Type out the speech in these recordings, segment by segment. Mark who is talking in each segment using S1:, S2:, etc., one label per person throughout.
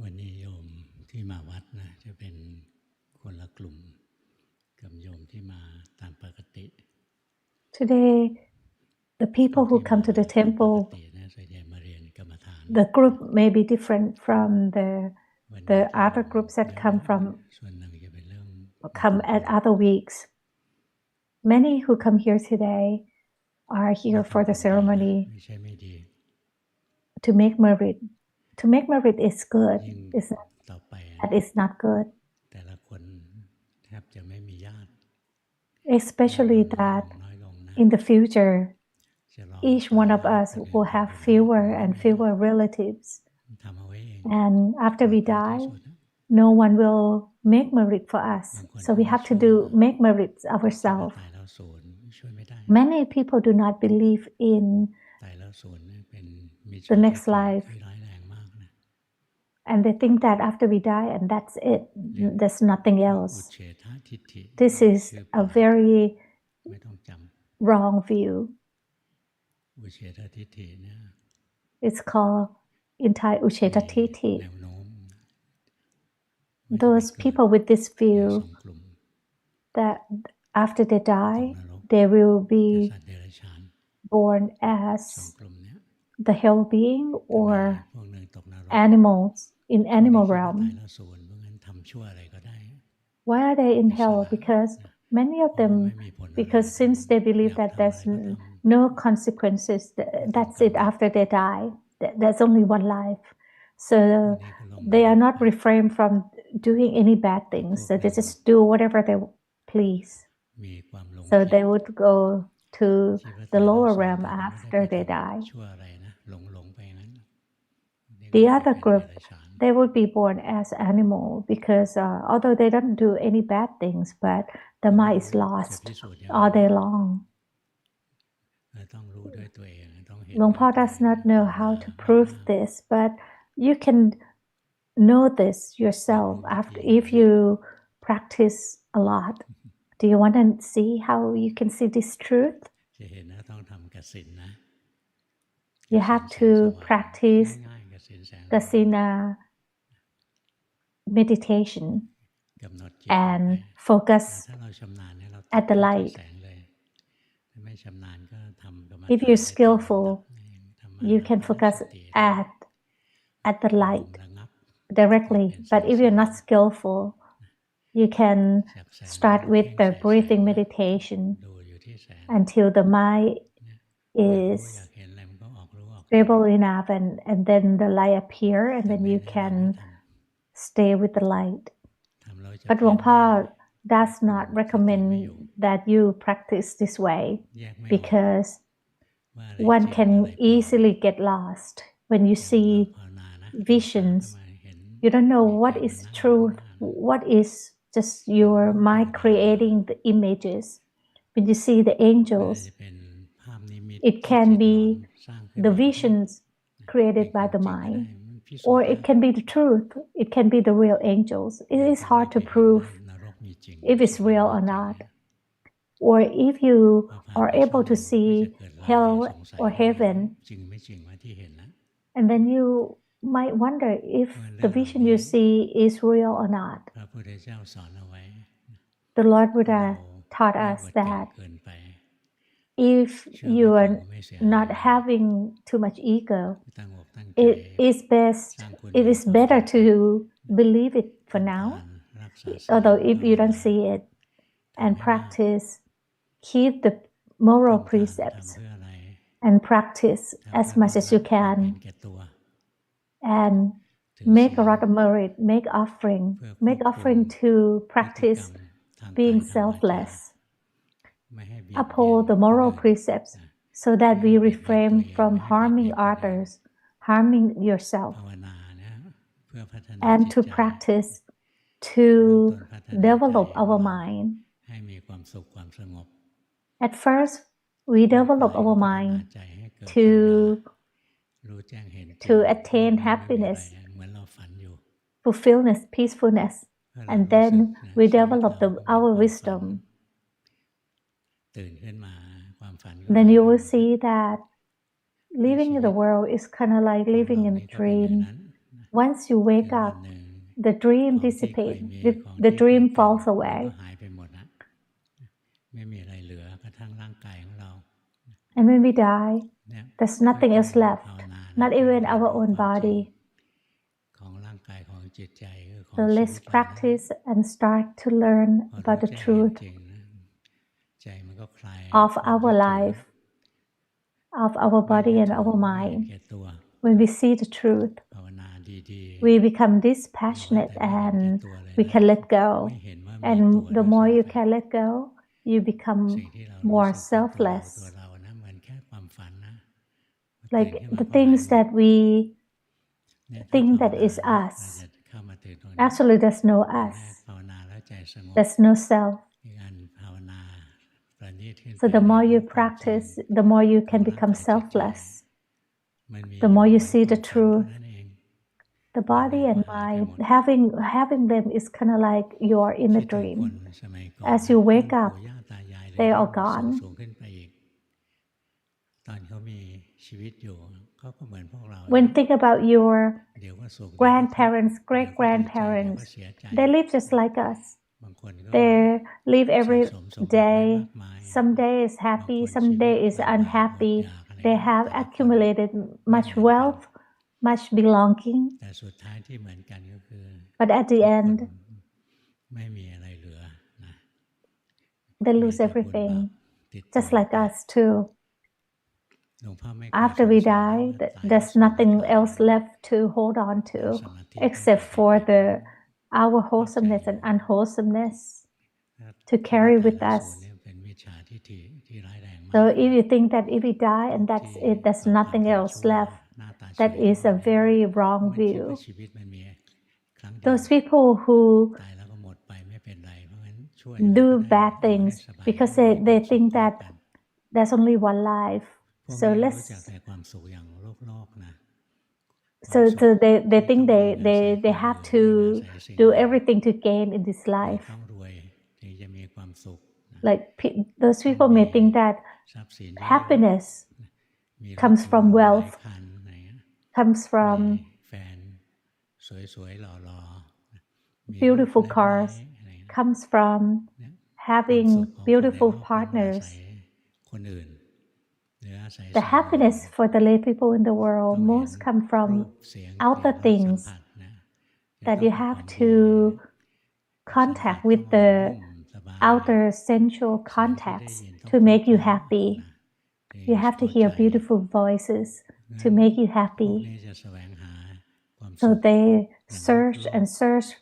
S1: วันนี้โยมที่มาวัดนะจะเป็นคนละกลุ่มกับโยมที่มาตามปกติ
S2: Today, the people who come to the temple, the group may be different from the other groups that come at other weeks. Many who come here today are here for the ceremony to make merit. To make merit is good. It's not good. Especially that in the future, each one of us will have fewer and fewer relatives. And after we die, no one will make merit for us. So we have to make merit ourselves. Many people do not believe in the next life. And they think that after we die and that's it, there's nothing else. This is a very wrong view. It's called in Thai Ucheta Titi. Those people with this view that after they die, they will be born as the hell being or animals in animal realm. Why are they in hell? Because many of them, since they believe that there's no consequences, that's it after they die. There's only one life. So they are not refrained from doing any bad things. So they just do whatever they please. So they would go to the lower realm after they die. The other group, they would be born as animal because although they don't do any bad things, but the mind is lost all day long. Luangpo does not know how to prove this, but you can know this yourself if you practice a lot. Do you want to see how you can see this truth? You have to practice Kasina meditation and focus at the light. If you're skillful, you can focus at the light directly. But if you're not skillful, you can start with the breathing meditation until the mind is stable enough and then the light appear and then you can stay with the light. But Luangpo does not recommend that you practice this way because one can easily get lost. When you see visions, you don't know what is truth, what is just your mind creating the images. When you see the angels, it can be the visions created by the mind, or it can be the truth, it can be the real angels. It is hard to prove if it's real or not. Or if you are able to see hell or heaven, and then you might wonder if the vision you see is real or not. The Lord Buddha taught us that if you are not having too much ego, it is better to believe it for now, although if you don't see it, and practice, keep the moral precepts and practice as much as you can, and make a lot of merit, make offering to practice being selfless. Uphold the moral precepts so that we refrain from harming others, harming yourself, and to practice to develop our mind. At first, we develop our mind to attain happiness, fulfillment, peacefulness, and then we develop our wisdom. Then you will see that living in the world is kind of like living in a dream. Once you wake up, the dream dissipates, the dream falls away. And when we die, there's nothing else left, not even our own body. So let's practice and start to learn about the truth of our life, of our body and our mind. When we see the truth, we become dispassionate and we can let go. And the more you can let go, you become more selfless. Like the things that we think that is us, actually there's no us. There's no self. So the more you practice, the more you can become selfless. The more you see the truth. The body and mind, having them is kind of like you're in a dream. As you wake up, they are gone. When think about your grandparents, great-grandparents, they live just like us. They live every day. Some day is happy, some day is unhappy. They have accumulated much wealth, much belonging. But at the end, they lose everything, just like us too. After we die, there's nothing else left to hold on to except for our wholesomeness and unwholesomeness to carry with us. So if you think that if we die and that's it, there's nothing else left, that is a very wrong view. Those people who do bad things because they think that there's only one life. So they think they have to do everything to gain in this life. Like those people may think that happiness comes from wealth, comes from beautiful cars, comes from having beautiful partners. The happiness for the lay people in the world most come from outer things that you have to contact with the outer sensual contacts to make you happy. You have to hear beautiful voices to make you happy. So they search and search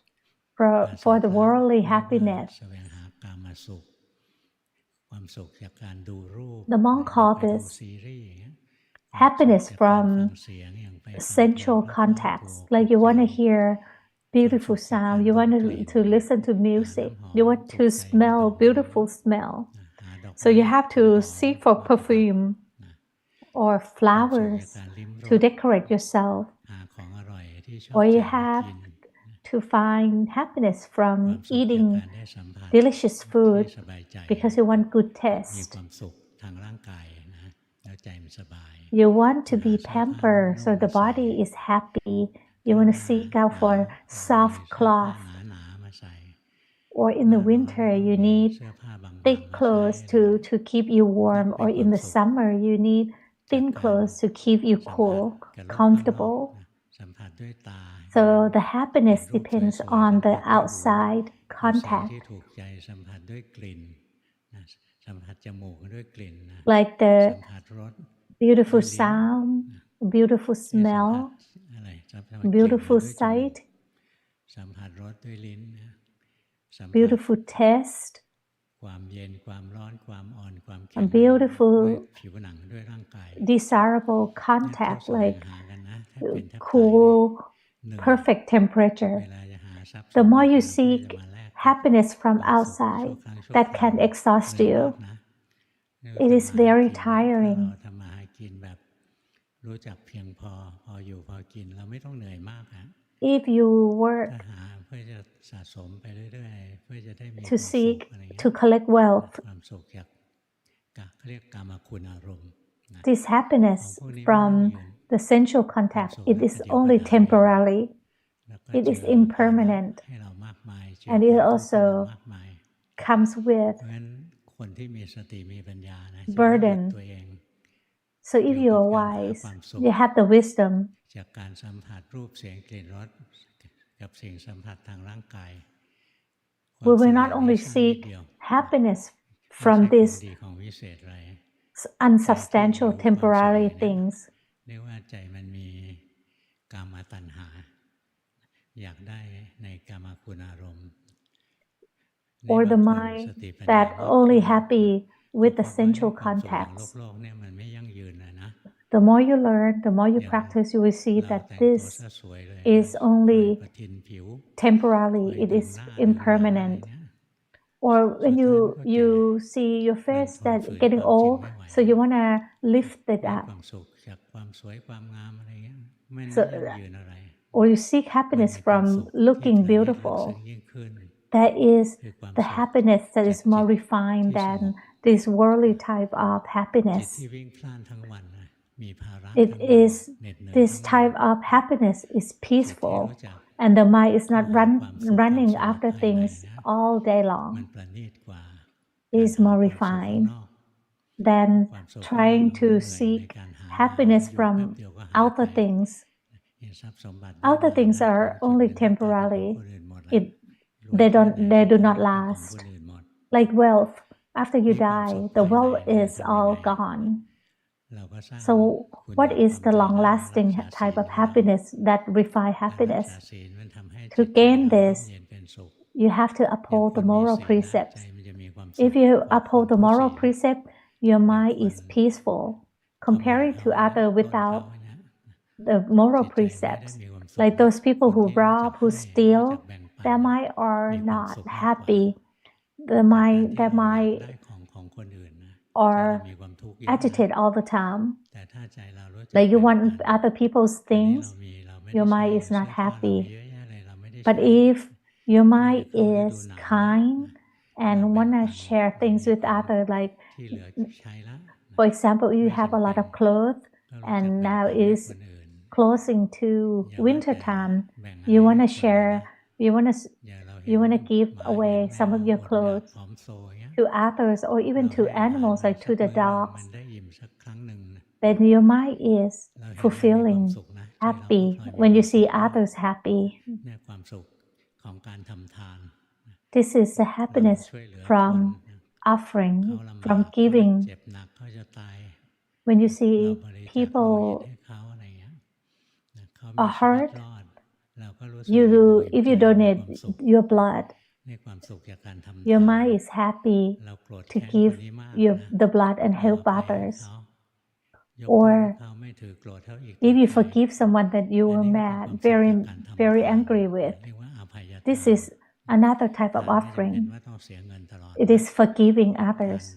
S2: for the worldly happiness. The monk called this happiness from sensual contacts. Like you want to hear beautiful sound, you want to listen to music, you want to smell beautiful smell. So you have to seek for perfume or flowers to decorate yourself. Or you have to find happiness from eating delicious food because you want good taste. You want to be pampered so the body is happy. You want to seek out for soft cloth. Or in the winter, you need thick clothes to keep you warm. Or in the summer, you need thin clothes to keep you cool, comfortable. So the happiness depends on the outside contact. Like the beautiful sound, beautiful smell, beautiful sight, beautiful taste, and beautiful desirable contact, like cool, perfect temperature. The more you seek happiness from outside, that can exhaust you. It is very tiring. If you work to seek, to collect wealth, this happiness from the sensual contact, it is only temporary, it is impermanent, and it also comes with burden. So if you are wise, you have the wisdom,
S1: จากการสัมผัสรูปเสียงกลิ่นรสกับสิ่งสัมผัสทางร่างกาย
S2: we will not only seek happiness from these unsubstantial temporary things,
S1: เรียกว่าใจมันมีกามตัณหาอยากได้ในกามคุณอารมณ์
S2: or the mind that only happy with the sensual contacts.
S1: โลกเนี่ยมันไม่ยั่งยืนนะ
S2: The more you learn, the more you practice, you will see that this is only temporary, it is impermanent. Or when you see your face that getting old, so you want to lift it up. So, or you seek happiness from looking beautiful. That is the happiness that is more refined than this worldly type of happiness. It is this type of happiness is peaceful, and the mind is not running after things all day long. It is more refined than trying to seek happiness from outer things. Outer things are only temporary. They do not last. Like wealth, after you die, the wealth is all gone. So what is the long-lasting type of happiness, that refined happiness? To gain this, you have to uphold the moral precepts. If you uphold the moral precept, your mind is peaceful. Comparing to others without the moral precepts, like those people who rob, who steal, their mind are not happy. Their mind are agitated all the time. Like you want other people's things, your mind is not happy. But if your mind is kind and want to share things with others, like for example, you have a lot of clothes and now it's closing to winter time, you want to share, you want to give away some of your clothes to others or even to animals, like to the dogs, then your mind is fulfilling, happy when you see others happy. This is the happiness from offering, from giving. When you see people are hurt, if you donate your blood, your mind is happy to give the blood and help others. Or if you forgive someone that you were mad, very, very angry with, this is another type of offering. It is forgiving others.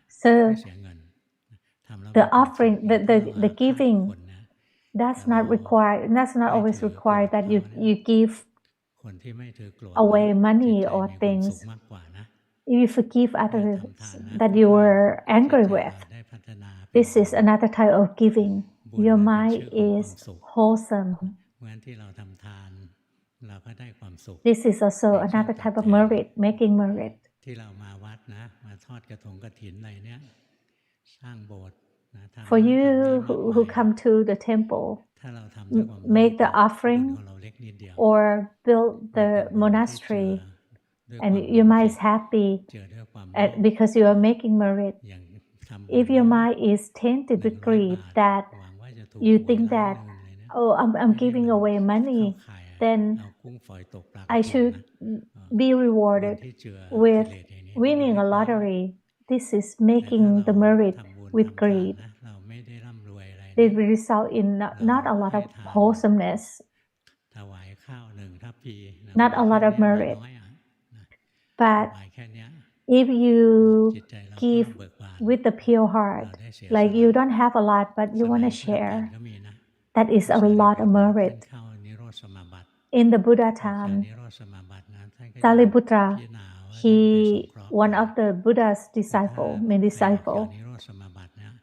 S2: So the offering, the giving does not always require that you give away money or things. If you forgive others that you were angry with, this is another type of giving. Your mind is wholesome. This is also another type of merit, making merit. For you who come to the temple, make the offering or build the monastery, and your mind is happy because you are making merit. If your mind is tainted with greed, that you think that, oh, I'm giving away money, then I should be rewarded with winning a lottery. This is making the merit with greed. It will result in not a lot of wholesomeness, not a lot of merit. But if you give with the pure heart, like you don't have a lot but you want to share, that is a lot of merit. In the Buddha time, Sariputra, one of the Buddha's main disciple,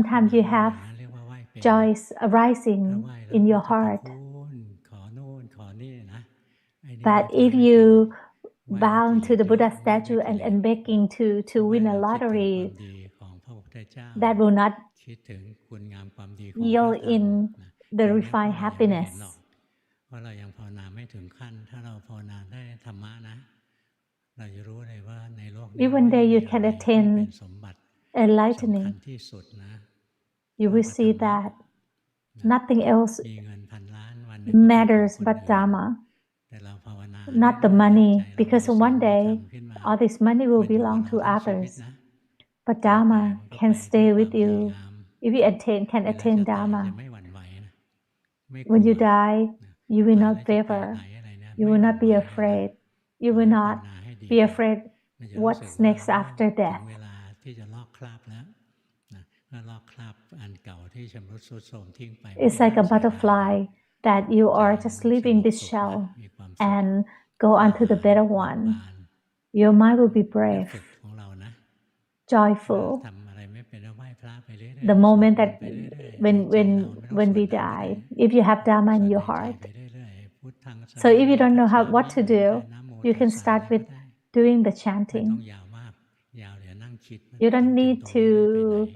S2: sometimes you have joys arising in your heart. But if you bound to the Buddha statue and begging to win a lottery, that will not yield in the refined happiness.
S1: เพราะเรายังภาวนาไม่ถึงขั้นถ้าเราภาวนาได้ธรรมะนะเราจะรู้เลยว่าในโลกนี้
S2: Even though you can attain enlightening, you will see that nothing else matters but Dhamma, not the money, because one day all this money will belong to others. But Dhamma can stay with you if you can attain Dhamma. When you die, you will not waver. You will not be afraid. You will not be afraid what's next after death. It's like a butterfly that you are just leaving this shell and go on to the better one. Your mind will be brave, joyful. The moment that when we die, if you have Dhamma in your heart. So if you don't know what to do, you can start with doing the chanting. You don't need to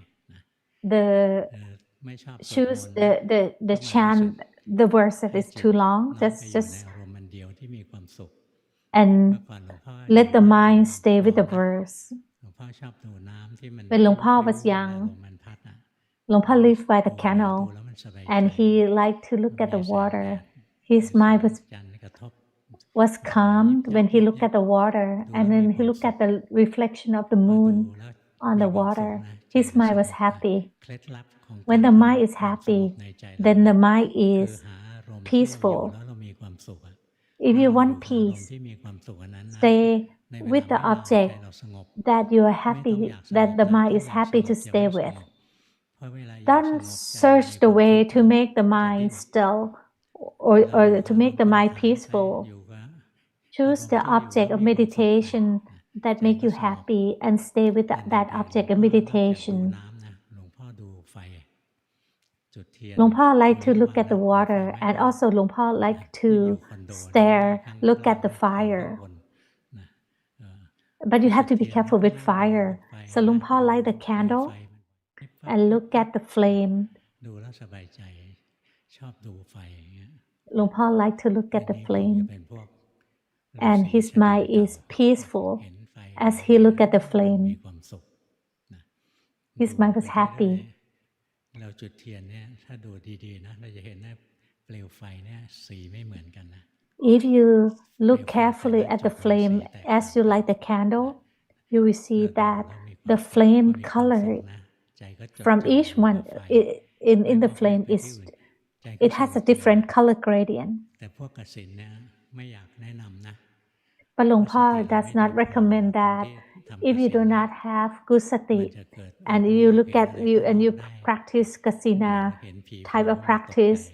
S2: choose the chant, the verse that is too long. Just and let the mind stay with the verse. When Luangpu was young, Luangpu lived by the canal, and he liked to look at the water. His mind was calmed when he looked at the water, and when he looked at the reflection of the moon on the water, his mind was happy. When the mind is happy, then the mind is peaceful. If you want peace, stay with the object that you are happy, that the mind is happy to stay with. Don't search the way to make the mind still or to make the mind peaceful. Choose the object of meditation that make you happy and stay with that object of meditation. Luangpu liked to look at the water, and also Luangpu liked to look at the fire. But you have to be careful with fire. So Luangpu light the candle and look at the flame. Luangpu liked to look at the flame, and his mind is peaceful as he looked at the flame. His mind was happy. If you look carefully at the flame as you light the candle, you will see that the flame color from each one in the flame it has a different color gradient. But Luangpu does not recommend that if you do not have good sati and you look at you practice kasina type of practice,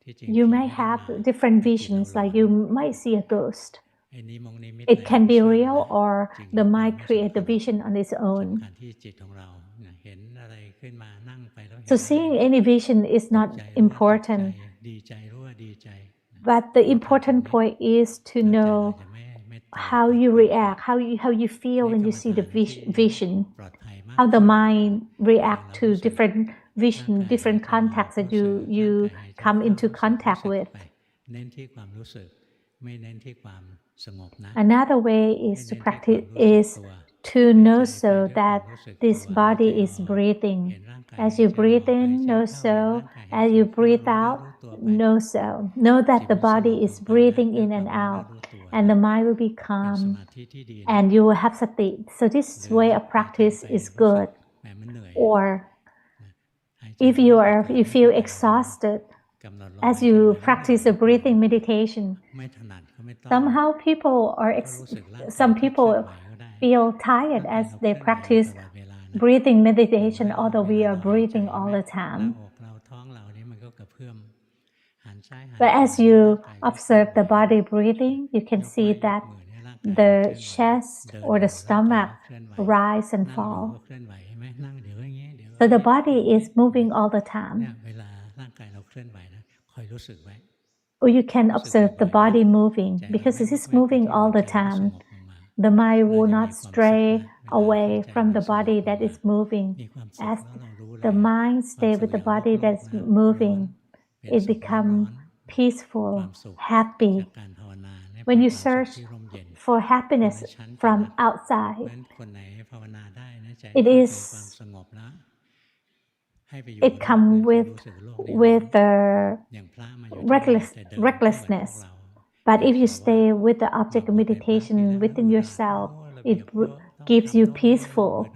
S2: you may have different visions, like you might see a ghost. It can be real, or the mind create the vision on its own. So seeing any vision is not important, but the important point is to know how you react, how you feel when you see the vision, how the mind react to different vision, different contacts that you come into contact with. Another way is to practice is to know so that this body is breathing. As you breathe in, know so. As you breathe out, know so. Know that the body is breathing in and out, and the mind will be calm, and you will have sati. So this way of practice is good. Or if you feel exhausted as you practice the breathing meditation, some people feel tired as they practice breathing meditation, although we are breathing all the time. But as you observe the body breathing, you can see that the chest or the stomach rise and fall. So the body is moving all the time. or you can observe the body moving, because it is moving all the time. The mind will not stray away from the body that is moving. As the mind stays with the body that is moving, it becomes peaceful, happy. When you search for happiness from outside, it comes with the recklessness. But if you stay with the object of meditation within yourself, it gives you peacefulness.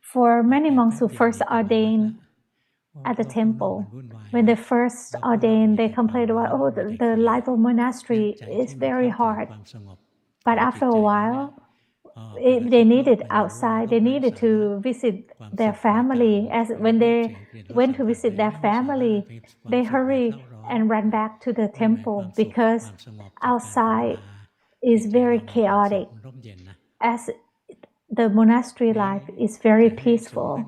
S2: For many monks who first ordained at the temple, when they first ordained, they complained about, oh, the life of monastery is very hard. But after a while, they needed outside, they needed to visit their family. As when they went to visit their family, they hurry and ran back to the temple because outside is very chaotic, as the monastery life is very peaceful.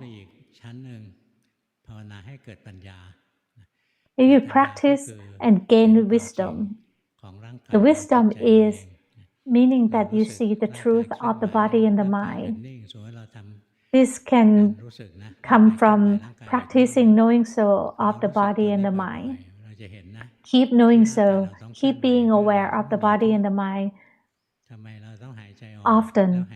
S2: If you practice and gain wisdom, the wisdom is meaning that you see the truth of the body and the mind. This can come from practicing knowing so of the body and the mind. Keep knowing so, keep being aware of the body and the mind. Often,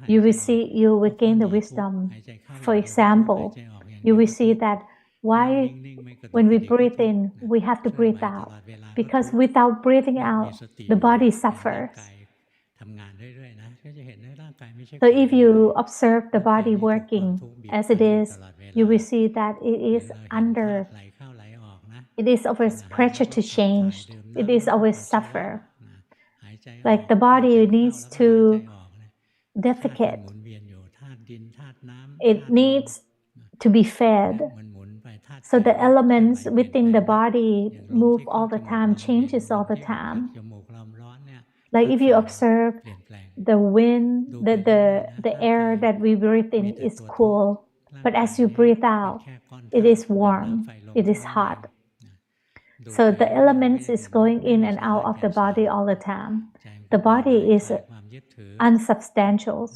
S2: you will gain the wisdom. For example, you will see that why when we breathe in, we have to breathe out. Because without breathing out, the body suffers. So if you observe the body working as it is, you will see that it is always pressure to change. It is always suffer. Like the body needs to defecate. It needs to be fed. So the elements within the body move all the time, changes all the time. Like if you observe the wind, the air that we breathe in is cool, but as you breathe out, it is warm, it is hot. So the elements is going in and out of the body all the time. The body is unsubstantial.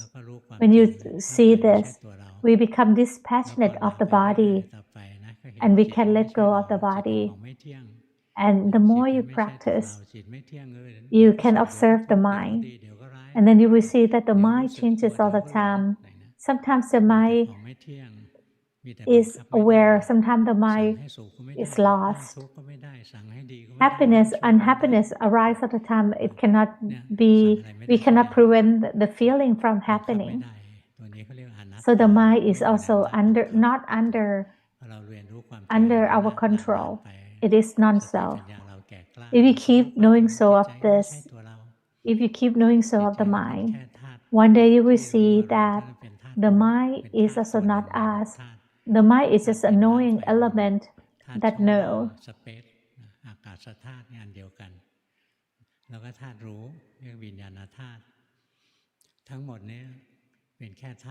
S2: When you see this, we become dispassionate of the body, and we can let go of the body. And the more you practice, you can observe the mind. And then you will see that the mind changes all the time. Sometimes the mind is aware, sometimes the mind is lost. Happiness, unhappiness arise all the time. We cannot prevent the feeling from happening. So the mind is also not under our control. It is non-self. If you keep knowing so of this, if you keep knowing so of the mind, one day you will see that the mind is also not us. The mind is just a knowing element that knows.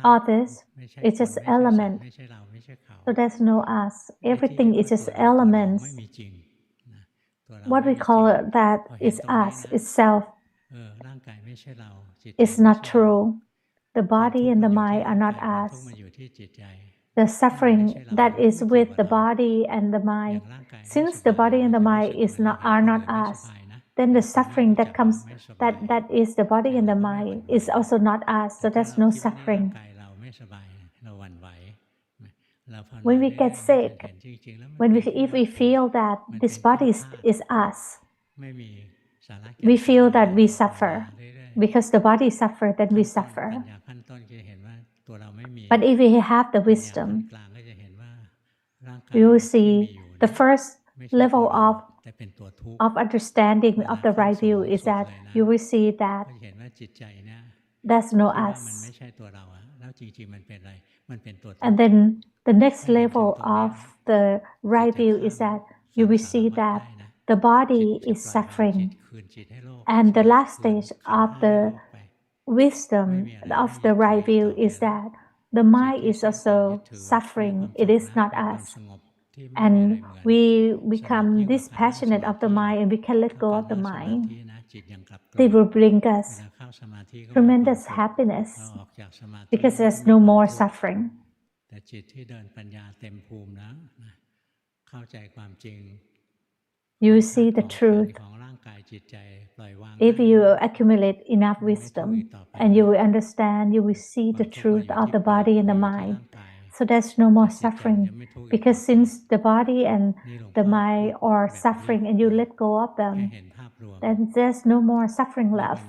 S2: All this is just element. So there's no us. Everything is just elements. What we call it, that is us, itself. It's not true. The body and the mind are not us. The suffering that is with the body and the mind, since the body and the mind are not us, then the suffering that comes, that is the body and the mind, is also not us. So there's no suffering. When we get sick, if we feel that this body is us, we feel that we suffer. Because the body suffers, then we suffer. But if we have the wisdom, you will see the first level of understanding of the right view is that you will see that there's no us. And then the next level of the right view is that you will see that the body is suffering. And the last stage of the wisdom of the right view is that the mind is also suffering. It is not us. And we become dispassionate of the mind and we can let go of the mind. They will bring us tremendous happiness because there's no more suffering. You see the truth. If you accumulate enough wisdom and you will understand, you will see the truth of the body and the mind. So there's no more suffering. Because since the body and the mind are suffering and you let go of them, then there's no more suffering left.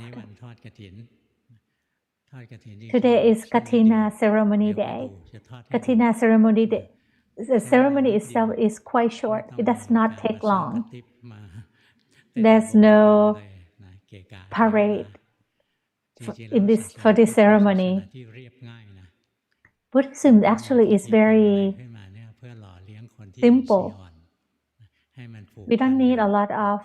S2: Today is Katina ceremony day. Katina ceremony day. The ceremony itself is quite short. It does not take long. There's no parade for this ceremony. Buddhism actually is very simple. We don't need a lot of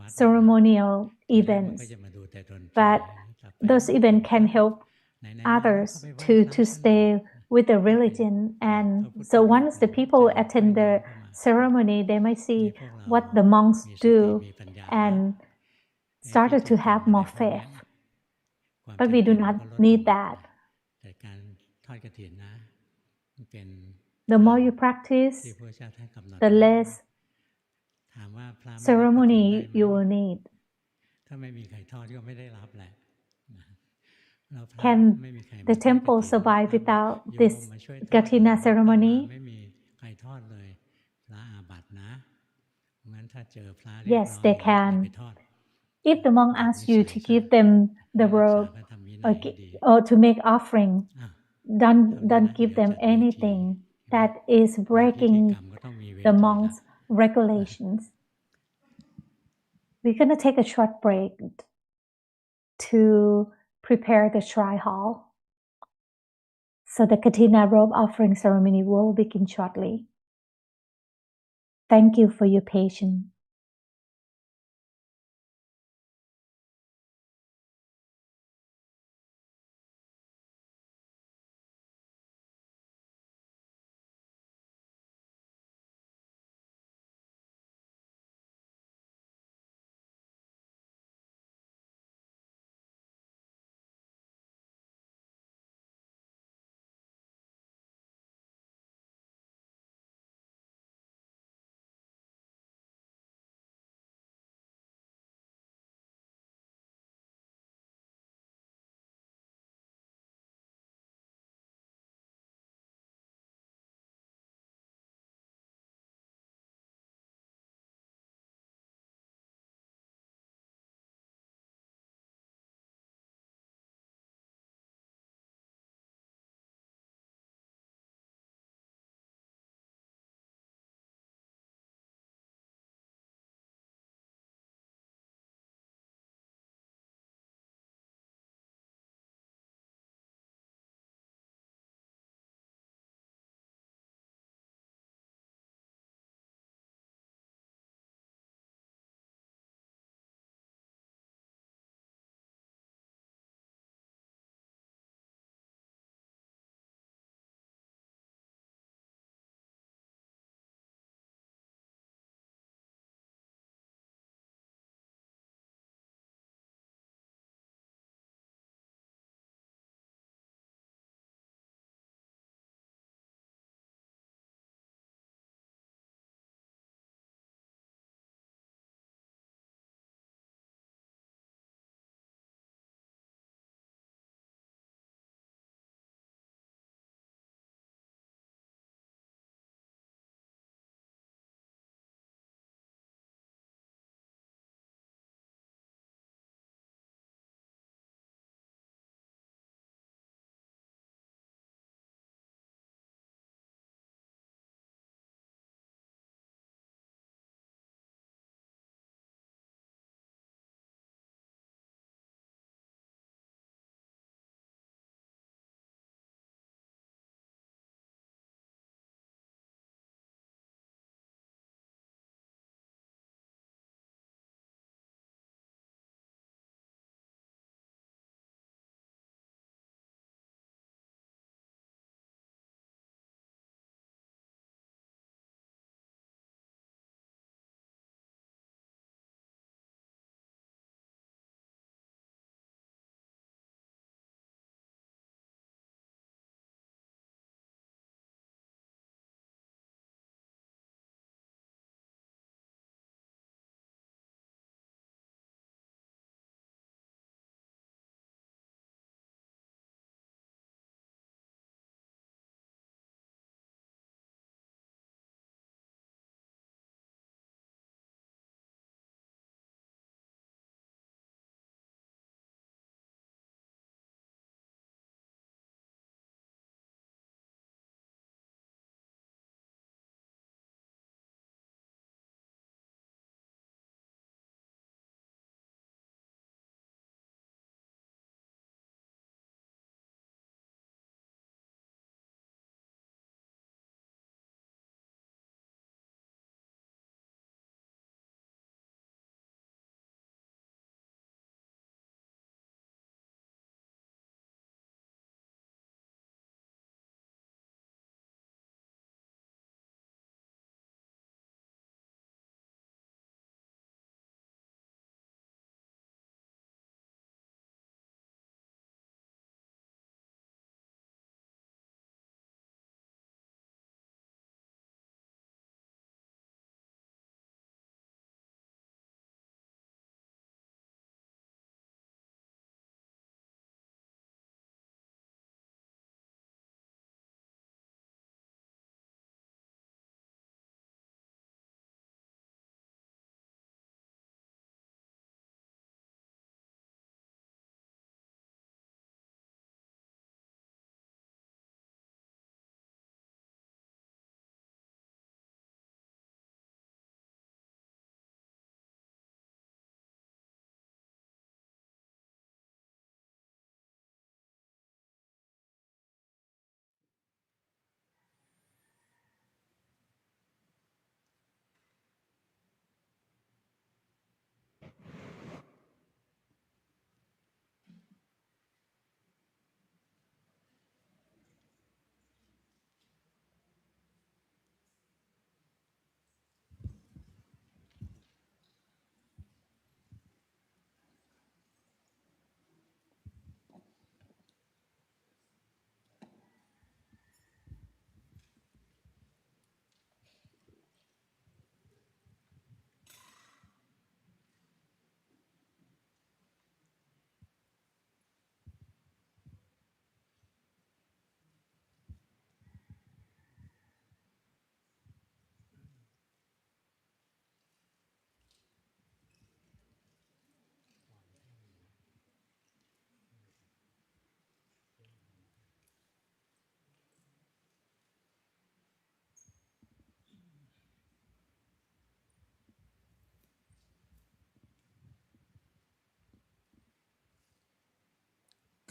S2: ceremonial events, but those events can help others to stay with the religion. And so once the people attend the ceremony, they might see what the monks do and started to have more faith. But we do not need that. The more you practice, the less ceremony you will need. Can the temple survive without this Katina ceremony? Yes, they can. If the monk asks you to give them the robe or to make offering, don't give them anything that is breaking the monk's regulations. We're going to take a short break to prepare the shrine hall. So the Katina robe offering ceremony will begin shortly. Thank you for your patience.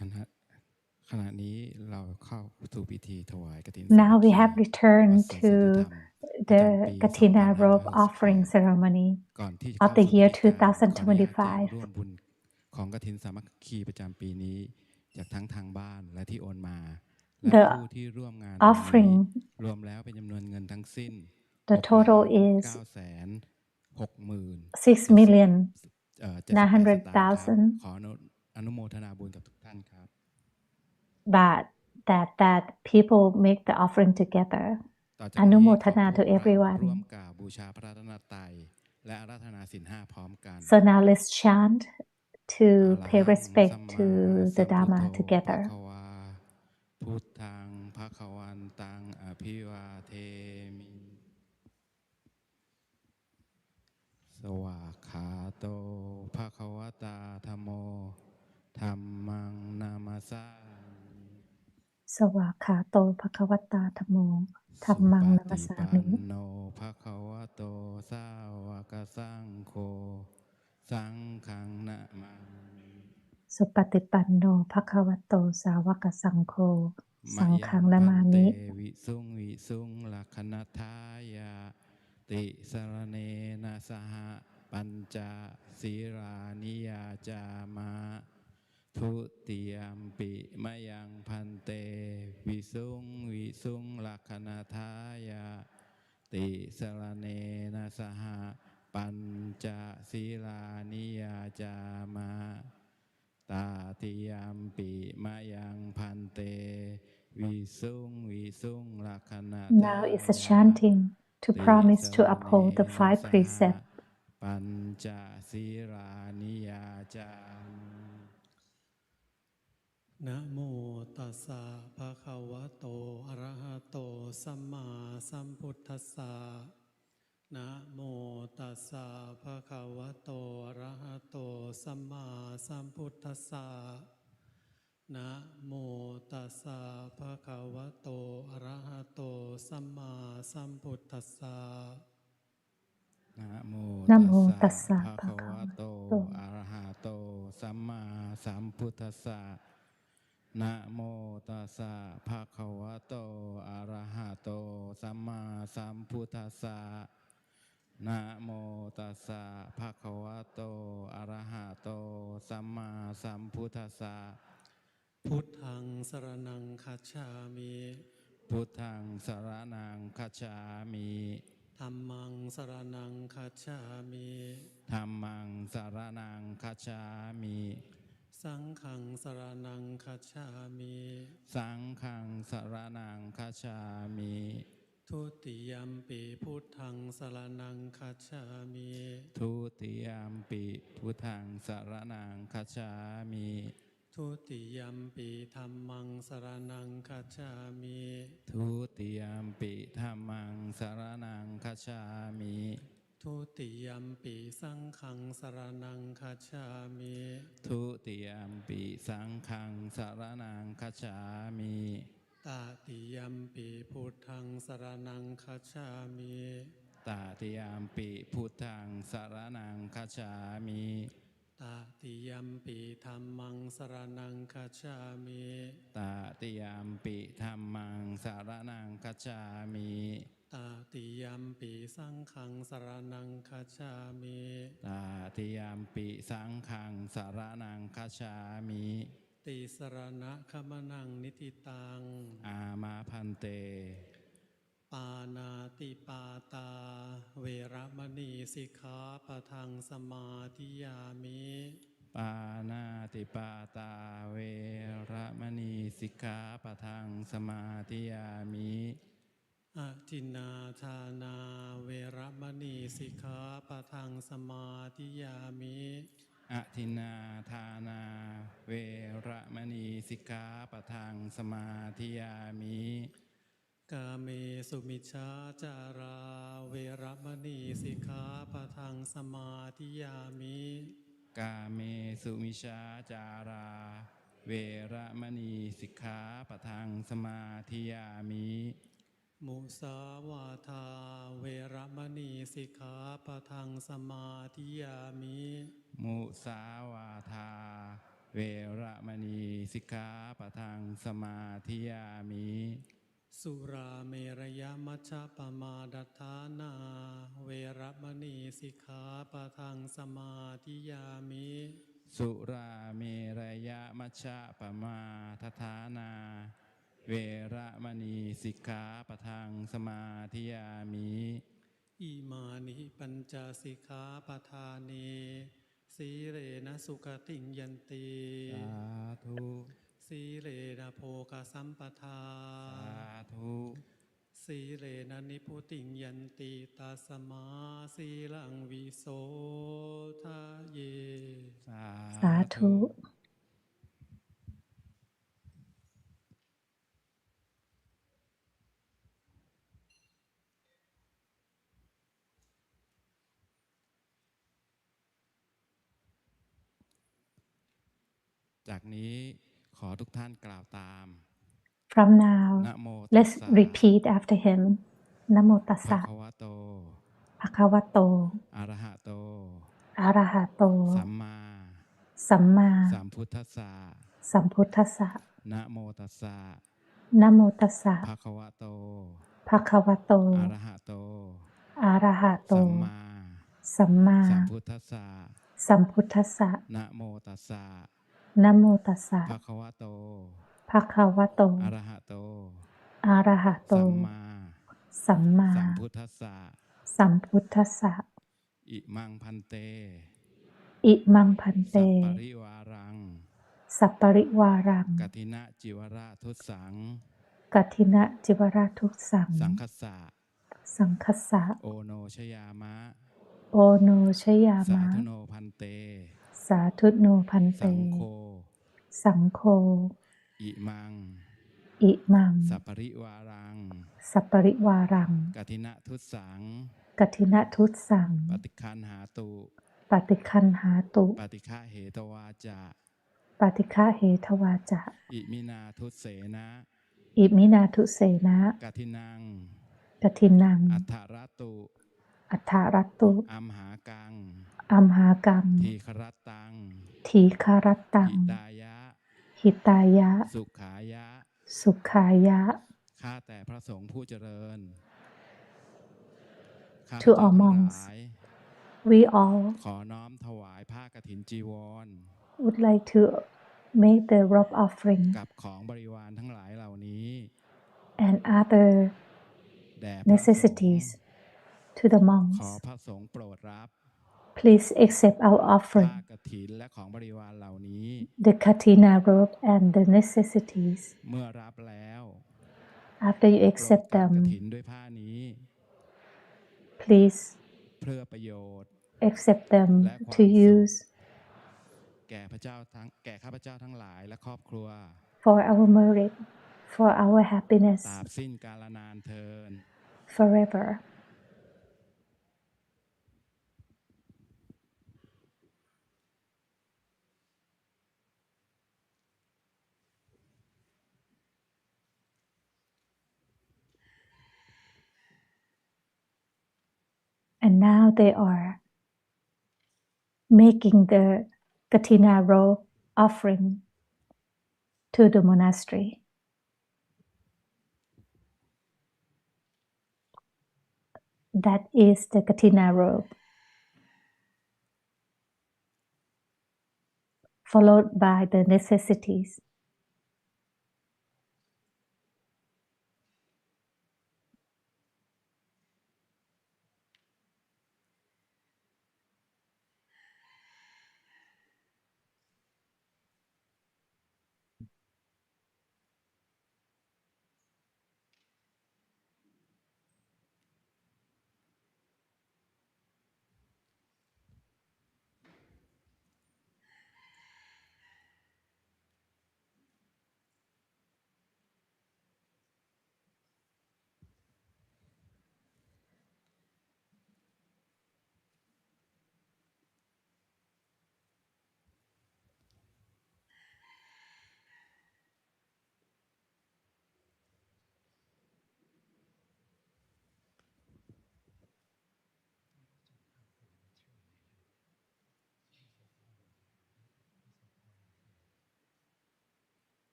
S3: ขณะนี้เราเข้าสู่พิธีถวายกฐิน
S2: Now we have returned to the Kathina robe offering ceremony
S3: ก่อนที่
S2: of the year
S3: ขออนุญาตแจ้ง
S2: 2025.
S3: ร่วมบุญของกฐินสามัคคีประจำปีนี้จากทั้งทางบ้านและที่โอนมาและผู้ที่ร่วมงาน
S2: offering
S3: รวมแล้วเป็นจำนวนเงินทั้งสิ้น
S2: the total is 6,900,000
S3: ขออนุโมทนาบุญกับทุกท่านครับ
S2: that people make the offering together.
S3: ต่อจากนี้
S2: Anumotana to everyone.
S3: ร่วมกล่าวบูชาพระรัตนตรัยและอาราธนาศีล 5พร้อมกัน
S2: So now let's chant to pay respect to the Dhamma together.
S3: พุทธังภคะวันตังอภิวาเทมิสวากขาโตภควตาธัมโมธัมมังนามัสสามิ
S2: Sawakato Bhagavata Dhammo Dhammang Namasami.
S3: โนภควโตสาวกสังโฆสังฆังนะมามิ
S2: Supatipanno Bhagavato Sawaka Sangkho Sanghang Namami.
S3: วิสุงลักขณทายาติสรเนนะสหปัญจศีรานิยาจามะทุติยมปิมะยังพันเตวิสุงลักขณทายาติสรเนนะสหปัญจศีรานิยาจามะตาติยมปิมะยังพันเตวิสุงลักขณทายา
S2: Now is a chanting to promise to uphold the 5 precepts.
S3: ปัญจศีรานิยาจามะนะโมตัสสะภะคะวะโตอะระหะโตสัมมาสัมพุทธัสสะนะโมตัสสะภะคะวะโตอะระหะโตสัมมาสัมพุทธัสสะนะโมตัสสะภะคะวะโตอะระหะโตสัมมาสัมพุทธัสสะนะโมตัสสะภะคะวะโตอะระหะโตสัมมาสัมพุทธัสสะนะโมตัสสะภะคะวะโตอะระหะโตสัมมาสัมพุทธัสสะนะโมตัสสะภะคะวะโตอะระหะโตสัมมาสัมพุทธัสสะพุทธังสรณังคัจฉามิพุทธังสรณังคัจฉามิธัมมังสรณังคัจฉามิธัมมังสรณังคัจฉามิสังฆังสรณังคัจฉามิสังฆังสรณังคัจฉามิทุติยัมปิพุทธังสรณังคัจฉามิทุติยัมปิพุทธังสรณังคัจฉามิทุติยัมปิธัมมังสรณังคัจฉามิทุติยัมปิธัมมังสรณังคัจฉามิทุติยัมปิสังฆังสรณังคัจฉามิทุติยัมปิสังฆังสรณังคัจฉามิตติยัมปิพุทธังสรณังคัจฉามิตติยัมปิพุทธังสรณังคัจฉามิตติยัมปิธัมมังสรณังคัจฉามิตติยัมปิธัมมังสรณังคัจฉามิตติยัมปิสังฆังสรณังคัจฉามิตติยัมปิสังฆังสรณังคัจฉามิติสรณะขมนังนิติตังอามาพันเตปานาติปาตาเวระมณีสิกขาปะทังสมาธิยามิปานาติปาตาเวระมณีสิกขาปะทังสมาธิยามิอทินนาทานาเวระมณีสิกขาปะทังสมาธิยามิอทินนาทานาเวระมณีสิกขาปะทังสมาธิยามิกาเมสุมิชฌาจาราเวระมณีสิกขาปะทังสมาธิยามิกาเมสุมิชฌาจาราเวระมณีสิกขาปะทังสมาธิยามิมุสาวาทาเวระมณีสิกขาปะทังสมาธิยามิมุสาวาทา
S4: เวระมณีสิกขาปะทังสมาธิยามิ
S3: สุราเมรยมัชฌปมาดัฏฐานาเวระมณีสิกขาปะทังสมาธิยามิ
S4: สุราเมรยมัชฌะปมาทฐานาเวระมณีสิกขาปะทังสมาธิยามิ
S3: อิมานิปัญจสิกขาปทานีสีเรนะสุขติงยันติ
S4: สาธุ
S3: สีเรนะโภคสัมปทา
S4: สาธุ
S3: สีเรนะนิพุติงยันติตัสมาสีลังวิโสทะเย
S2: สาธุ
S4: จากนี้ขอทุกท่านกล่าวตาม
S2: From now
S4: นะโม
S2: let's repeat after him นะโมตัสสะ
S4: ภะคะวะโต
S2: ภะคะวะโต
S4: อะระหะโต
S2: อะระหะโต
S4: สัมมา
S2: สัมมา
S4: สัมพุทธัสสะ
S2: สัมพุทธัสสะ
S4: นะโมตัสสะ
S2: นะโมตัสสะ
S4: ภะคะวะโต
S2: ภะคะวะโต
S4: อะระหะโต
S2: อะระหะโต
S4: สัมมา
S2: สัมมา
S4: สัมพุทธัสสะ
S2: สัมพุทธัสสะ
S4: นะโมตัสสะ
S2: นะโมตัสสะ
S4: ภะคะวะโต
S2: ภะคะวะโต
S4: อะระหะโต
S2: อะระหะโต
S4: สัมมา
S2: สัมมา
S4: สัมพุทธัสสะ
S2: สัมพุทธัสสะ
S4: อิมังพันเต
S2: อิมังพันเต
S4: สัปปริวารัง
S2: สัปปริวารัง
S4: กทินะจิวระทุสัง
S2: กัทินะจิวราทุสัง
S4: สังคัสสะ
S2: สังคัสสะ
S4: โอโนชยามะ
S2: โอโนชยา
S4: สาม
S2: ะ
S4: ธุโนพันเต
S2: สาธุโนพันเต
S4: สังโฆ
S2: สังโฆ
S4: อิมัง
S2: อิมัง
S4: สัปปริวารัง
S2: สัปปริวารัง
S4: กทินะทุสัง
S2: กัทินะทุสัง
S4: ปฏิคันหาตุ
S2: ปฏิคันหาตุ
S4: ปฏิฆะเหตวาจา
S2: ปฏิฆะเหทวาจะ
S4: อิมินาทุเสนะ
S2: อิมินาทุเสนะ
S4: กทินัง
S2: กทินัง
S4: อัฏฐรตุ
S2: อัฏฐารัตตุ
S4: อัมหากัง
S2: อัมหากัง
S4: ทีครัตตัง
S2: ทีคารตัง
S4: หิตายะ
S2: หิตายะ
S4: สุขายะ
S2: สุขายะ
S4: ข้าแต่พระสงฆ์ผู้เจริญ
S2: To all monks
S4: ข้าพเจ้าทั้งหลาย
S2: we all
S4: ขอน้อมถวายผ้ากฐินจีวร
S2: would like to make the robe offering
S4: กับของบริวารทั้งหลายเหล่านี้
S2: and other
S4: แด่พระสงฆ์
S2: necessities to the
S4: ขอ
S2: monks.
S4: พระสงฆ์โปรดรับ
S2: Please accept our
S4: ผ้า
S2: offering,
S4: กฐินและของบริวารเหล่านี้
S2: the katina robe and the necessities.
S4: เมื่อรับแล้ว
S2: After you
S4: โปรด
S2: accept
S4: กัดก
S2: them,
S4: ฐินด้วยผ้านี้
S2: please
S4: เพื่อประโยชน์
S2: accept them to use
S4: แก่ข้าพเจ้าทั้งหลายและครอบครัว
S2: for our merit, for our
S4: ตรา
S2: happiness
S4: บสิ้นกาลนานเทิน
S2: forever. And now they are making the katina robe offering to the monastery. That is the katina robe, followed by the necessities.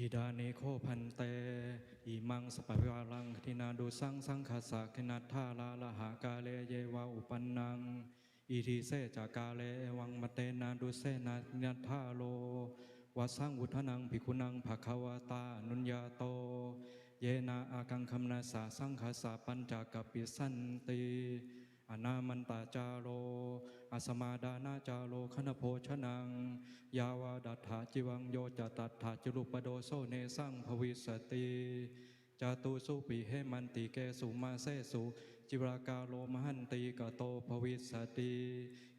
S5: อิดานิโคพันเตอิมังสปะวิวารังคตินาดุสังสังคสะคินัทธาลาละหากาเลเยวาอุปันนังอิทิเสจากาเลวังมเตนาดุเสนานัทธาโลวัสังวุฒนังภิกขุนังภควตานุญญาโตเยนาอากังคำนาสาสังคสะปัญจกัปปิสันติอนามันตาจาโลอสมาดานาจาโลคณโภชนังยาวาดัฏฐาจิวังโยจตัฏฐาจลุปโดโซเนสังภวิสติจาตุสุปิเหมันติเกสุมาเสสุจิวรากาโลมหันติกโตภวิสติ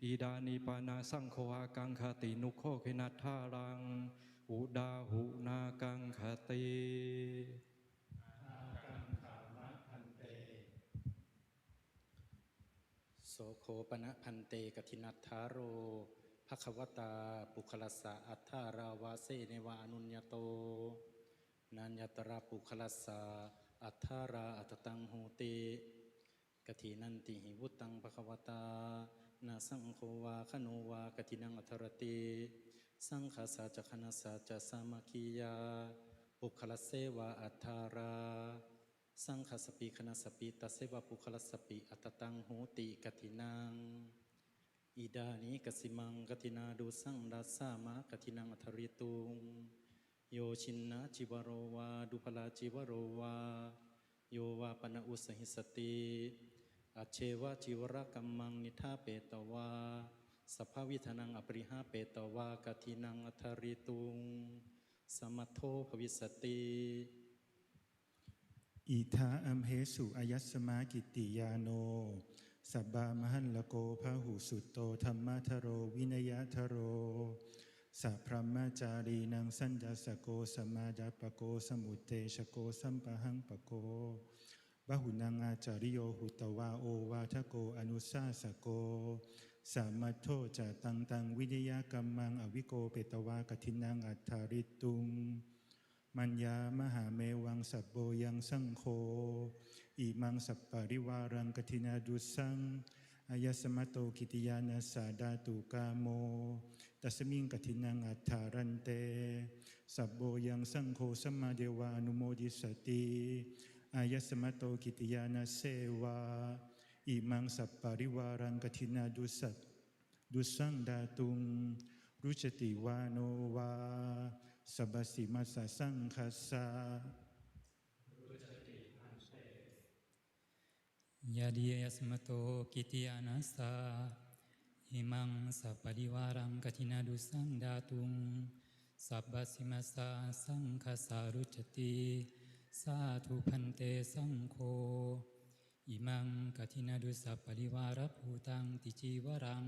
S5: อีดานิปานาสังโฆอากังคตินุโคขินัทธารังอุดาหุนากังคติ
S6: โสโคปนะพันเตกทินัทธาโรภควตาปุคลัสสะอัฏฐาราวาเสเนวาอนุญญโตนัญญตระปุคลัสสะอัฏฐาราอัตตังโหติกทินันติหิวุตังภควตานาสังโฆวาคโนวากทินังอัทรติสังฆาสาจคณาสาจสามัคคียาปุคลัสเสวาอัฏฐาราสังฆสปิคณสปิตัสเสวะปุคลัสสปิอัตตังโหติกทินังอิดานิกสิมังกทินาดุสังดัสสามะกทินังอัทริตุงโยชินนะจิวโรวาดุพลาจิวโรวาโยวาปนะอุสหิสติอัจเชวะจิวรกัมมังนิทาเปตวาสัพพวิธนังอปริหาเปตวากทินังอัทริตุงสมัทโธภวิสติ
S7: อิทาอัมเหสุอายัสสมากิติยาโนสับบามหันลโกพหุสุตโตธรรมทโรวินยทโรสัพพรหมจารีนังสัญญาสโกสมาดาปโกสมุเตชโกสัมปหังปโกบหุนังอาจาริโยหุตวาโอวาทโกอนุสาสโกสามัทโธจะตังวิทยากรรมังอวิโกเปตวากทินังอัฏฐาริตุงมัญญามหาเมวังสัพโบยังสังโฆอิมังสัปปะริวารังกทินาดุสังอายสมโตกิติยานัสสาดาตุกาโมตัสมิงกทินังอัฏฐารันเตสัพโบยังสังโฆสัมมาเดวานุโมดิสติอายสมโตกิติยานัสเสวาอิมังสัปปะริวารังกทินาดุสังดาตุงรุจติวาโนวาสัพสิมัสสะสังคัสสะ
S8: ยาดียัสมโตกิติยานัสสะอิมังสัพปริวารังกทินาดุสังดาตุงสัพพสิมัสสะสังคัสสะรุจติสาธุพันเตสังโฆอิมังกทินาดุสัพปริวารภูตังติจีวรัง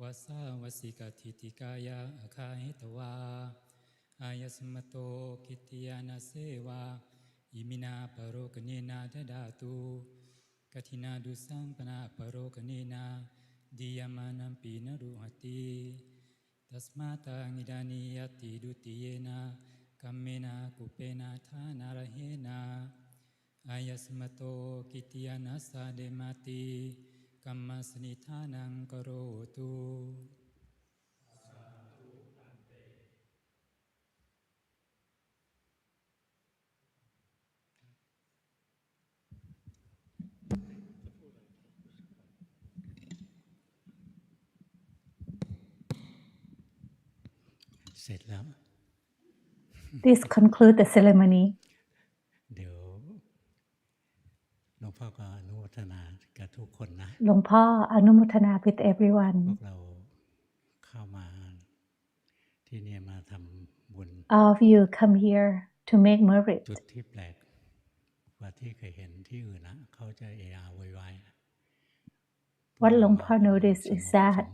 S8: วสาวสิกทิติกายะอาคาหิตวาอายสมโตกิติยานาเสวาอิมินาปโรกเนนาดดาตุกทินาดุสังปนาปโรกเนนาดิยามานัมปีนรุหติตัสมาตังอิดานิยติดุติเยนะกัมเมนะกุเปนะทานาระเหนะอายสมโตกิติยานัสสะเดมาติกัมมัสนิทานังกโรตุ
S1: เสร็จแล้ว
S2: This conclude the ceremony.
S1: เดี๋ยวหลวงพ่อก็อนุโมทนากับทุกคนนะ
S2: หลวงพ่ออนุโมทนา with
S1: พว
S2: everyone.
S1: กเราเข้ามาที่นี่มาทำบุญ
S2: All of you come here to make merit.
S1: จุดที่แปลกกว่าที่เคยเห็นที่อื่นนะเขาจะเอะอะโวยวาย
S2: What หลวงพ่อ noticed is that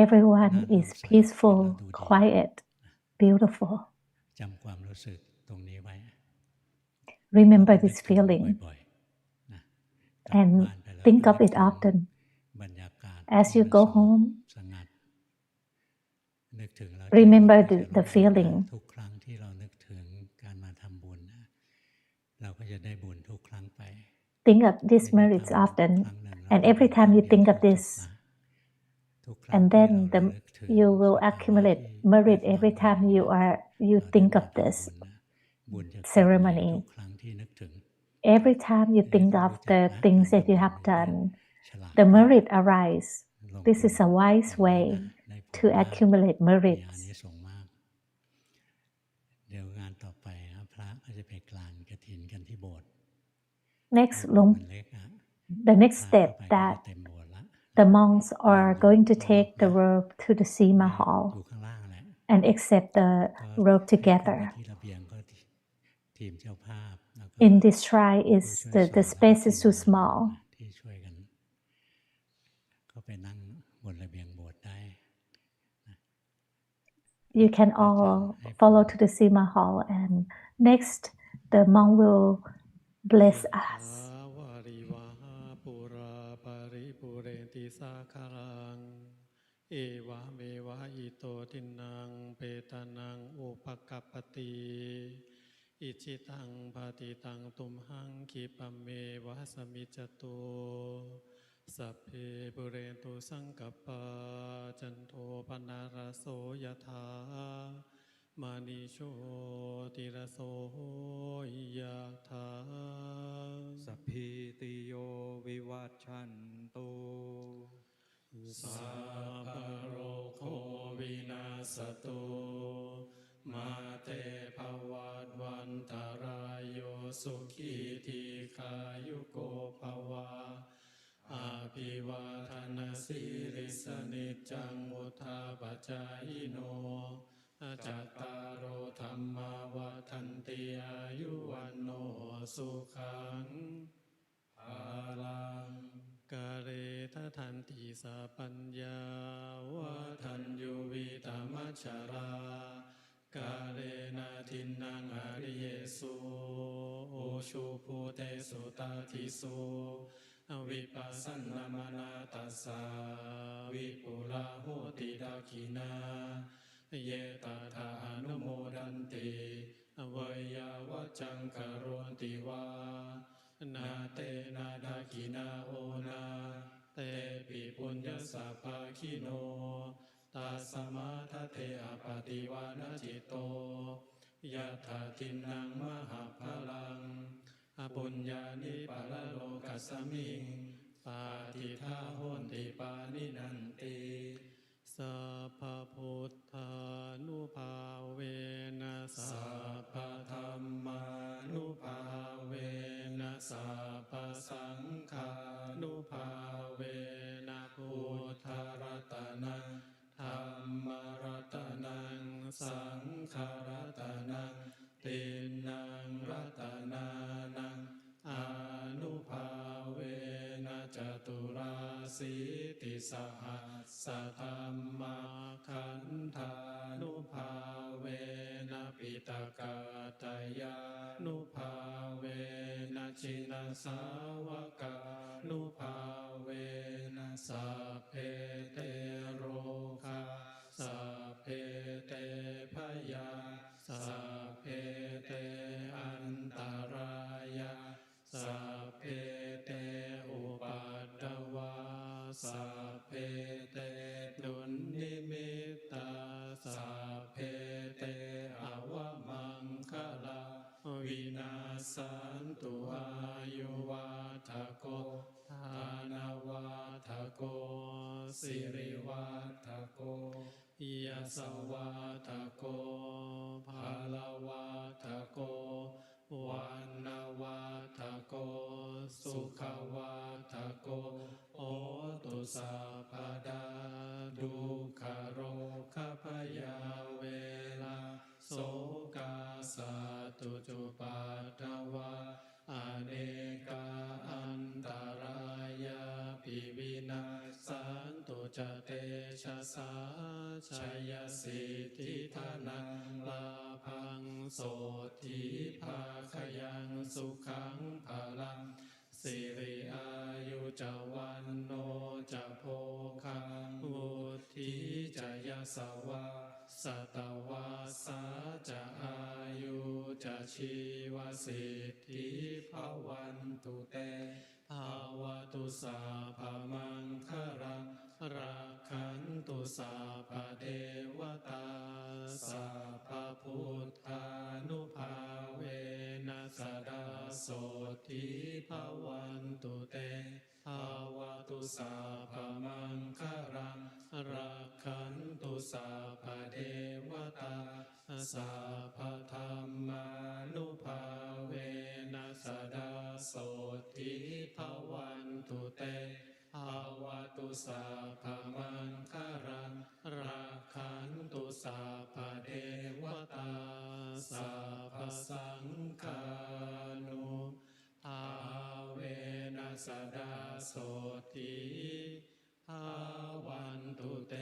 S2: everyone is peaceful, quiet, beautiful.
S1: จำความรู้สึกตรงนี้ไว้
S2: Remember this feeling
S1: บ่อยๆนะ
S2: and think of it often.
S1: บรรยากาศ
S2: As you go home,
S1: สงัดนึกถึงแล้ว
S2: remember the feeling.
S1: ทุกครั้งที่เรานึกถึงการมาทำบุญนะเราก็จะได้บุญทุกครั้งไป
S2: Think of these merits often, and every time you think of this, and then you will accumulate merit every time you are you think of this ceremony, every time you think of the things that you have done, the merit arise. This is a wise way to accumulate merits.
S1: เดี๋ยวงานต่อไปพระก็จะไปกลานกฐินกันที่โบสถ์
S2: Next, the next step that the monks are going to take the robe to the Sima Hall and accept the robe together. In this shrine, the space is too small. You can all follow to the Sima Hall, and next the monk will bless us.
S3: เอวะเมวะอิโตทินังเปตานังอุปกัปปติอิจิตังปฏิตังตุมหังคิปะเมวะสมิจจตุสัพเพปุเรนตุสังกัปปะจันโทปนาราโสยถามณิโชติระโสยถาสัพพิติโยวิวัชชันตุสัพพะโรโควินาศตุมาเตภวัตวันตรายโยสุขีทีขายุโกภวะอาภิวาทนาสิริสนิจังมุทาปจายโนจัตตารโอธรรมวัฏันติอายุวันโนสุขังภาลังกาเรทะทันติสัพพัญญาวะทันยุวิตามัชฌารากาเรนะทินังอริเยสุโอชุภูเตสุตาทิสุวิปัสสนามนาตัสสะวิปุลาโหติดักขินาเยตถาอนุโมดันติเวยาวัจจังกโรติวานาเตนาดักขินาโอนาเตปิปุญญสัพพะคิโนตัสมาทะเทอปฏิวานะจิตโตยะถาทินังมหาภลังอปุญญานิปะละโลกัสสมิงปาทิทาโหนติปานินันติสัพพพุทธานุภาเวนะสัพพธัมมานุภาเวนะสัพพสังฆานุภาเวนะพุทธรัตนังธัมมรัตนังสังฆรัตนังตินังรัตนานังอนุภาเวนะจตุราสีติสหัสสะธัมมาขันธานุภาเวนะปิตกาตยานุภาเวนะชินสาวกานุภาเวนะสัพเพเตโรคาสัพเพเตพยาสัพเพเตอันตรายาสัพเพเตอุปัฏฐวาสัพเพเตดุลนิมิตตาสัพเพเตอวมังคลาวินาสันตุอายุวัฏโกธานวัฏโกสิริวัฏโกยะสวัฏโกภาลวัฏโกวันนาวัฏโกสุขวัฏโกโหตุสัพพดาดุขโรคพยาเวลาโสกาสัตตุจุปัฏฐวาอเนกาอันตรายาปิวินาสันตุจเตชะสาชัยสิทธิธนังลาภังโสทิภาคยังสุขังภลังสิริอายุจวันโนจะโพคังวุฒิจะยสวะสัตวาสาจะอายุจะชีวสิทธิภวันตุเตภาวตุสัพพมังคลังรักขันตุสัพพเทวตา สัพพพุทธานุภาเวนัสดาโสทิภวันตุเตภวตุสัพพมังคลังรักขันตุสัพพเทวตาสัพพธัมมานุภาเวนัสดาโสทิภวันตุเตภวตุสัพพมังคลังรักขันตุสัพพเทวตาสัพพสังฆานุภาเวนัสดาโสทิภวันตุเต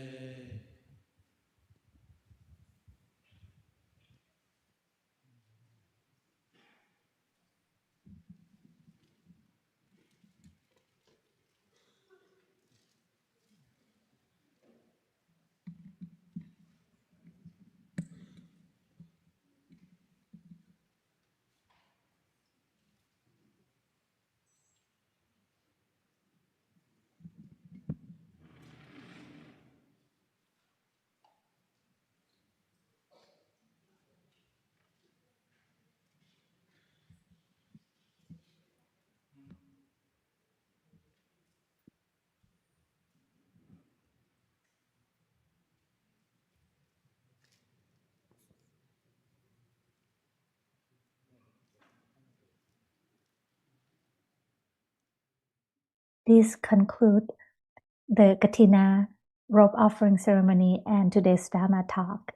S2: This concludes the Kathina robe offering ceremony and today's Dhamma talk.